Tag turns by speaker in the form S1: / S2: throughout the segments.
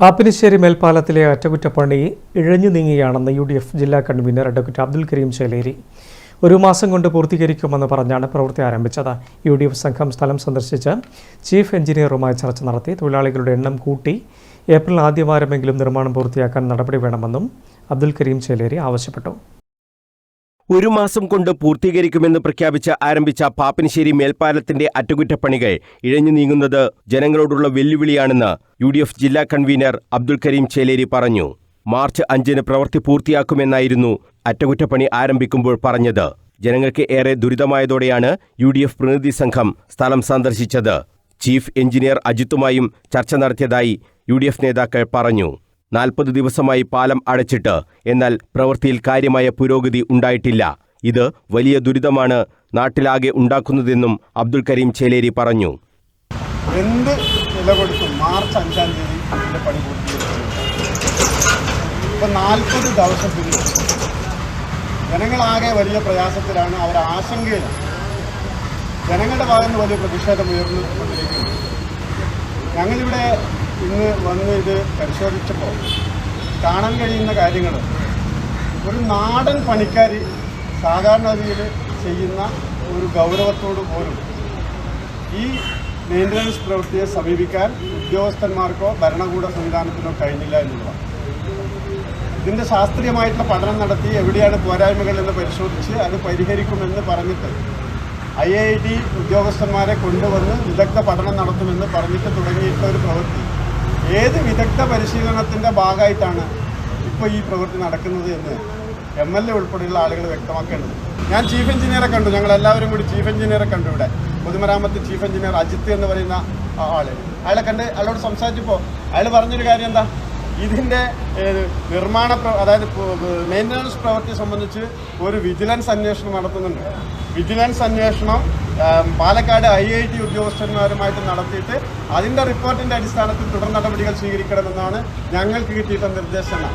S1: പാപ്പിനിശ്ശേരി മേൽപ്പാലത്തിലെ അറ്റകുറ്റപ്പണി ഇഴഞ്ഞു നീങ്ങുകയാണെന്ന് UDF ജില്ലാ കൺവീനർ അഡ്വക്കേറ്റ് അബ്ദുൽ കരീം ചേലേരി. ഒരു മാസം കൊണ്ട് പൂർത്തീകരിക്കുമെന്ന് പറഞ്ഞാണ് പ്രവൃത്തി ആരംഭിച്ചത്. UDF സംഘം സ്ഥലം സന്ദർശിച്ച് ചീഫ് എഞ്ചിനീയറുമായി ചർച്ച നടത്തി. തൊഴിലാളികളുടെ എണ്ണം കൂട്ടി ഏപ്രിൽ ആദ്യവാരമെങ്കിലും നിർമ്മാണം പൂർത്തിയാക്കാൻ നടപടി വേണമെന്നും അബ്ദുൽ കരീം ചേലേരി ആവശ്യപ്പെട്ടു.
S2: ഒരു മാസം കൊണ്ട് പൂർത്തീകരിക്കുമെന്ന് പ്രഖ്യാപിച്ച് ആരംഭിച്ച പാപ്പിനിശ്ശേരി മേൽപ്പാലത്തിന്റെ അറ്റകുറ്റപ്പണികൾ ഇഴഞ്ഞു നീങ്ങുന്നത് ജനങ്ങളോടുള്ള വെല്ലുവിളിയാണെന്ന് UDF ജില്ലാ കൺവീനർ അബ്ദുൽ കരീം ചേലേരി പറഞ്ഞു. മാർച്ച് 5-ന് പ്രവൃത്തി പൂർത്തിയാക്കുമെന്നായിരുന്നു അറ്റകുറ്റപ്പണി ആരംഭിക്കുമ്പോൾ പറഞ്ഞത്. ജനങ്ങൾക്ക് ഏറെ ദുരിതമായതോടെയാണ് UDF പ്രതിനിധി സംഘം സ്ഥലം സന്ദർശിച്ചത്. ചീഫ് എഞ്ചിനീയർ അജിത്തുമായും ചർച്ച നടത്തിയതായി UDF നേതാക്കൾ പറഞ്ഞു. 40 ദിവസമായി പാലം അടച്ചിട്ട്, എന്നാൽ പ്രവൃത്തിയിൽ കാര്യമായ പുരോഗതി ഉണ്ടായിട്ടില്ല. ഇത് വലിയ ദുരിതമാണ് നാട്ടിലാകെ ഉണ്ടാക്കുന്നതെന്നും അബ്ദുൽ കരീം ചേലേരി പറഞ്ഞു.
S3: എന്ത് വില കൊടുത്തും മാർച്ച് 5-ാം തീയതി ഇതിൻ്റെ പണി പൂർത്തീകരിച്ചു. ഇപ്പം 40 ദിവസം പിന്നിൽ ജനങ്ങളാകെ വലിയ പ്രയാസത്തിലാണ്, അവർ ആശങ്കയിലാണ്. ജനങ്ങളുടെ ഭാഗത്ത് നിന്ന് വലിയ പ്രതിഷേധം ഉയർന്നുകൊണ്ടിരിക്കുന്നു. ഞങ്ങളിവിടെ ഇന്ന് വന്ന് ഇത് പരിശോധിച്ചപ്പോൾ കാണാൻ കഴിയുന്ന കാര്യങ്ങൾ, ഒരു നാടൻ പണിക്കാരി സാധാരണ രീതിയിൽ ചെയ്യുന്ന ഒരു ഗൗരവത്തോടു പോലും ഈ മെയിൻ്റനൻസ് പ്രവൃത്തിയെ സമീപിക്കാൻ ഉദ്യോഗസ്ഥന്മാർക്കോ ഭരണകൂട സംവിധാനത്തിനോ കഴിഞ്ഞില്ല എന്നുള്ളതാണ്. ഇതിൻ്റെ ശാസ്ത്രീയമായിട്ടുള്ള പഠനം നടത്തി എവിടെയാണ് പോരായ്മകൾ എന്ന് പരിശോധിച്ച് അത് പരിഹരിക്കുമെന്ന് പറഞ്ഞിട്ട് IIT ഉദ്യോഗസ്ഥന്മാരെ കൊണ്ടുവന്ന് വിദഗ്ധ പഠനം നടത്തുമെന്ന് പറഞ്ഞിട്ട് തുടങ്ങിയിട്ടുള്ള ഒരു പ്രവൃത്തി ഏത് വിദഗ്ധ പരിശീലനത്തിൻ്റെ ഭാഗമായിട്ടാണ് ഇപ്പോൾ ഈ പ്രവൃത്തി നടക്കുന്നത് എന്ന് MLA ഉൾപ്പെടെയുള്ള ആളുകൾ വ്യക്തമാക്കേണ്ടത്. ഞാൻ ചീഫ് എഞ്ചിനീയറെ കണ്ടു, ഞങ്ങളെല്ലാവരും കൂടി ചീഫ് എഞ്ചിനീയറെ കണ്ടു. ഇവിടെ പൊതുമരാമത്ത് ചീഫ് എഞ്ചിനീയർ അജിത്ത് എന്ന് പറയുന്ന അയാളെ കണ്ട് അയാളോട് സംസാരിച്ചപ്പോൾ അയാൾ പറഞ്ഞൊരു കാര്യം എന്താ, ഇതിൻ്റെ നിർമ്മാണ അതായത് മെയിൻ്റനൻസ് പ്രവൃത്തി സംബന്ധിച്ച് ഒരു വിജിലൻസ് അന്വേഷണം നടത്തുന്നുണ്ട്. വിജിലൻസ് അന്വേഷണം പാലക്കാട് IIT ഉദ്യോഗസ്ഥന്മാരുമായിട്ട് നടത്തിയിട്ട് അതിൻ്റെ റിപ്പോർട്ടിൻ്റെ അടിസ്ഥാനത്തിൽ തുടർ നടപടികൾ സ്വീകരിക്കണമെന്നാണ് ഞങ്ങൾക്ക് കിട്ടിയിട്ടുള്ള നിർദ്ദേശങ്ങൾ.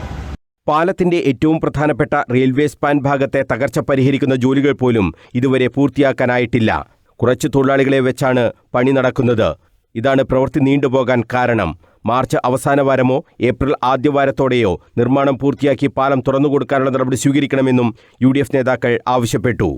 S2: പാലത്തിന്റെ ഏറ്റവും പ്രധാനപ്പെട്ട റെയിൽവേ സ്പാൻ ഭാഗത്തെ തകർച്ച പരിഹരിക്കുന്ന ജോലികൾ പോലും ഇതുവരെ പൂർത്തിയാക്കാനായിട്ടില്ല. കുറച്ച് തൊഴിലാളികളെ വെച്ചാണ് പണി നടക്കുന്നത്. ഇതാണ് പ്രവൃത്തി നീണ്ടുപോകാൻ കാരണം. മാർച്ച് അവസാന വാരമോ ഏപ്രിൽ ആദ്യവാരത്തോടെയോ നിർമ്മാണം പൂർത്തിയാക്കി പാലം തുറന്നുകൊടുക്കാനുള്ള നടപടി സ്വീകരിക്കണമെന്നും UDF നേതാക്കൾ ആവശ്യപ്പെട്ടു.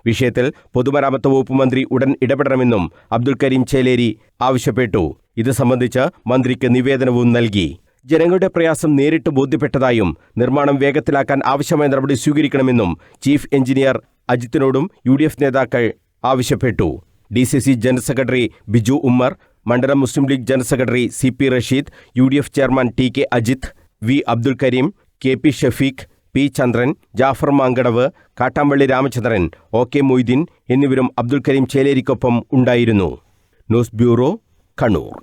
S2: വിഷയത്തിൽ പൊതുമരാമത്ത് വകുപ്പ് മന്ത്രി ഉടൻ ഇടപെടണമെന്നും അബ്ദുൽ കരീം ചേലേരി ആവശ്യപ്പെട്ടു. ഇത് സംബന്ധിച്ച് മന്ത്രിക്ക് നിവേദനവും നൽകി. ജനങ്ങളുടെ പ്രയാസം നേരിട്ട് ബോധ്യപ്പെട്ടതായും നിർമ്മാണം വേഗത്തിലാക്കാൻ ആവശ്യമായ നടപടി സ്വീകരിക്കണമെന്നും ചീഫ് എഞ്ചിനീയർ അജിത്തിനോടും UDF നേതാക്കൾ ആവശ്യപ്പെട്ടു. DCC general secretary Biju Ummer, മണ്ഡലം Muslim League general secretary CP Rasheed, UDF chairman TK Ajith, V Abdul Karim, KP Shafeeq, P Chandran, Jafar Mankadavu, Kattampally Ramachandran, OK Moideen എന്നിവരും അബ്ദുൽ കരീം ചേലേരിക്കൊപ്പം ഉണ്ടായിരുന്നു. News bureau, Kannur.